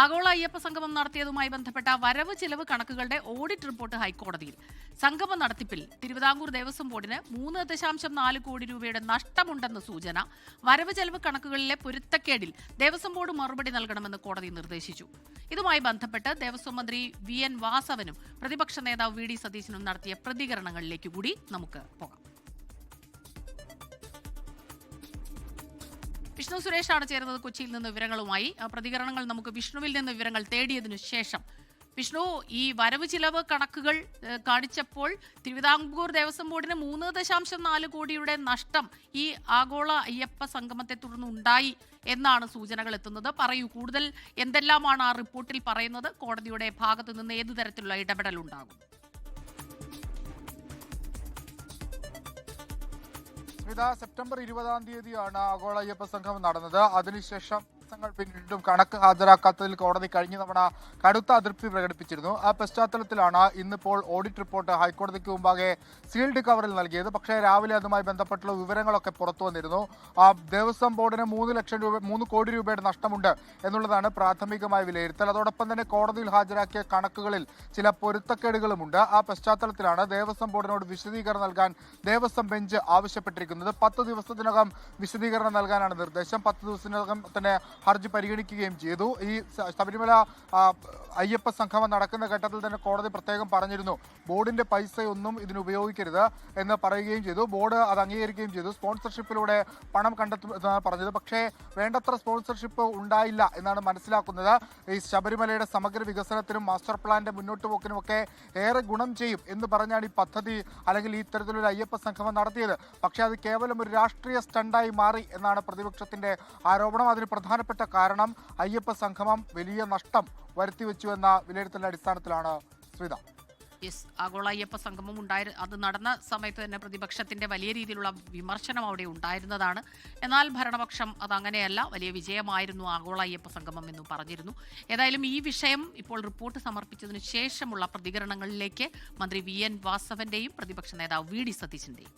ആഗോള അയ്യപ്പ സംഗമം നടത്തിയതുമായി ബന്ധപ്പെട്ട വരവ് ചിലവ് കണക്കുകളുടെ ഓഡിറ്റ് റിപ്പോർട്ട് ഹൈക്കോടതിയിൽ. സംഗമ നടത്തിപ്പിൽ തിരുവിതാംകൂർ ദേവസ്വം ബോർഡിന് 3.4 കോടി രൂപയുടെ നഷ്ടമുണ്ടെന്ന് സൂചന. വരവ് ചെലവ് കണക്കുകളിലെ പൊരുത്തക്കേടിൽ ദേവസ്വം ബോർഡ് മറുപടി നൽകണമെന്ന് കോടതി നിർദ്ദേശിച്ചു. ഇതുമായി ബന്ധപ്പെട്ട് ദേവസ്വം മന്ത്രി VN വാസവനും പ്രതിപക്ഷ നേതാവ് VD സതീശനും നടത്തിയ പ്രതികരണങ്ങളിലേക്ക് കൂടി നമുക്ക് പോകാം. വിഷ്ണു സുരേഷാണ് ചേരുന്നത് കൊച്ചിയിൽ നിന്ന് വിവരങ്ങളുമായി. പ്രതികരണങ്ങൾ നമുക്ക് വിഷ്ണുവിൽ നിന്ന് വിവരങ്ങൾ തേടിയതിനു ശേഷം. വിഷ്ണു, ഈ വരവ് ചിലവ് കണക്കുകൾ കാണിച്ചപ്പോൾ തിരുവിതാംകൂർ ദേവസ്വം ബോർഡിന് 3.4 കോടിയുടെ നഷ്ടം ഈ ആഗോള അയ്യപ്പ സംഗമത്തെ തുടർന്ന് ഉണ്ടായി എന്നാണ് സൂചനകൾ എത്തുന്നത്. പറയൂ, കൂടുതൽ എന്തെല്ലാമാണ് ആ റിപ്പോർട്ടിൽ പറയുന്നത്? കോടതിയുടെ ഭാഗത്തു നിന്ന് ഏതു തരത്തിലുള്ള ഇടപെടൽ ഉണ്ടാകും? സെപ്റ്റംബർ 20 ആഗോള അയ്യപ്പ സംഗമം നടന്നത്. അതിനുശേഷം പിന്നീടും കണക്ക് ഹാജരാക്കാത്തതിൽ കോടതി കഴിഞ്ഞ തവണ കടുത്ത അതൃപ്തി പ്രകടിപ്പിച്ചിരുന്നു. ആ പശ്ചാത്തലത്തിലാണ് ഇന്നിപ്പോൾ ഓഡിറ്റ് റിപ്പോർട്ട് ഹൈക്കോടതിക്ക് മുമ്പാകെ സീൽഡ് കവറിൽ നൽകിയത്. പക്ഷേ രാവിലെ അതുമായി ബന്ധപ്പെട്ടുള്ള വിവരങ്ങളൊക്കെ പുറത്തു വന്നിരുന്നു. ദേവസ്വം ബോർഡിന് 3 കോടി രൂപയുടെ നഷ്ടമുണ്ട് എന്നുള്ളതാണ് പ്രാഥമികമായ വിലയിരുത്തൽ. അതോടൊപ്പം തന്നെ കോടതിയിൽ ഹാജരാക്കിയ കണക്കുകളിൽ ചില പൊരുത്തക്കേടുകളുമുണ്ട്. ആ പശ്ചാത്തലത്തിലാണ് ദേവസ്വം ബോർഡിനോട് വിശദീകരണം നൽകാൻ ദേവസ്വം ബെഞ്ച് ആവശ്യപ്പെട്ടിരിക്കുന്നത്. 10 ദിവസത്തിനകം വിശദീകരണം നൽകാനാണ് നിർദ്ദേശം. 10 ദിവസത്തിനകം തന്നെ ഹർജി പരിഗണിക്കുകയും ചെയ്തു. ഈ ശബരിമല അയ്യപ്പ സംഗമം നടക്കുന്ന ഘട്ടത്തിൽ തന്നെ കോടതി പ്രത്യേകം പറഞ്ഞിരുന്നു, ബോർഡിന്റെ പൈസയൊന്നും ഇതിന് ഉപയോഗിക്കരുത് എന്ന് പറയുകയും ചെയ്തു. ബോർഡ് അത് അംഗീകരിക്കുകയും ചെയ്തു. സ്പോൺസർഷിപ്പിലൂടെ പണം കണ്ടെത്തുമെന്നാണ് പറഞ്ഞത്. പക്ഷേ വേണ്ടത്ര സ്പോൺസർഷിപ്പ് ഉണ്ടായില്ല എന്നാണ് മനസ്സിലാക്കുന്നത്. ഈ ശബരിമലയുടെ സമഗ്ര വികസനത്തിനും മാസ്റ്റർ പ്ലാന്റെ മുന്നോട്ട് പോക്കിനുമൊക്കെ ഏറെ ഗുണം ചെയ്യും എന്ന് പറഞ്ഞാണ് ഈ പദ്ധതി അല്ലെങ്കിൽ ഈ ഇത്തരത്തിലൊരു അയ്യപ്പ സംഗമം നടത്തിയത്. പക്ഷേ അത് കേവലം ഒരു രാഷ്ട്രീയ സ്റ്റണ്ടായി മാറി എന്നാണ് പ്രതിപക്ഷത്തിന്റെ ആരോപണം. അതിന് പ്രധാനപ്പെട്ട കാരണം അയ്യപ്പ സംഗമം വലിയ നഷ്ടം വരുത്തിവെച്ചു എന്ന വിലയിരുത്തലിന്റെ അടിസ്ഥാനത്തിലാണ് ശ്രീത. ആഗോള അയ്യപ്പ സംഗമം അത് നടന്ന സമയത്ത് തന്നെ പ്രതിപക്ഷത്തിന്റെ വലിയ രീതിയിലുള്ള വിമർശനം അവിടെ ഉണ്ടായിരുന്നതാണ്. എന്നാൽ ഭരണപക്ഷം അതങ്ങനെയല്ല, വലിയ വിജയമായിരുന്നു ആഗോള അയ്യപ്പ സംഗമം എന്ന് പറഞ്ഞിരുന്നു. ഏതായാലും ഈ വിഷയം ഇപ്പോൾ റിപ്പോർട്ട് സമർപ്പിച്ചതിന് ശേഷമുള്ള പ്രതികരണങ്ങളിലേക്ക് മന്ത്രി VN വാസവന്റെയും പ്രതിപക്ഷ നേതാവ് VD സതീശന്റെയും.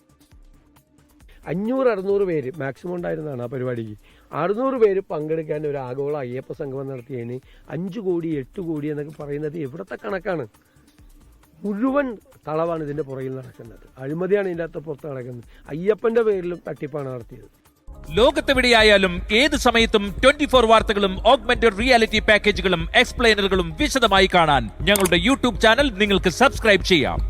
500-600 പേര് മാക്സിമം ഉണ്ടായിരുന്നതാണ് ആ പരിപാടിക്ക്. 600 പേര് പങ്കെടുക്കാൻ ഒരു ആഗോള അയ്യപ്പ സംഗമം നടത്തിയതിന് 5 കോടി 8 കോടി എന്നൊക്കെ പറയുന്നത് എവിടത്തെ കണക്കാണ്? മുഴുവൻ തളവാണ് ഇതിന്റെ പുറകിൽ നടക്കുന്നത്. അഴിമതിയാണ് ഇതിൻ്റെ അകത്ത് പുറത്ത് നടക്കുന്നത്. അയ്യപ്പന്റെ പേരിലും തട്ടിപ്പാണ് നടത്തിയത്. ലോകത്തെവിടെയായാലും ഏത് സമയത്തും 24 വാർത്തകളും ഓഗ്മെന്റഡ് റിയാലിറ്റി പാക്കേജുകളും എക്സ്പ്ലെയിനറുകളും വിശദമായി കാണാൻ ഞങ്ങളുടെ YouTube ചാനൽ നിങ്ങൾക്ക് സബ്സ്ക്രൈബ് ചെയ്യാം.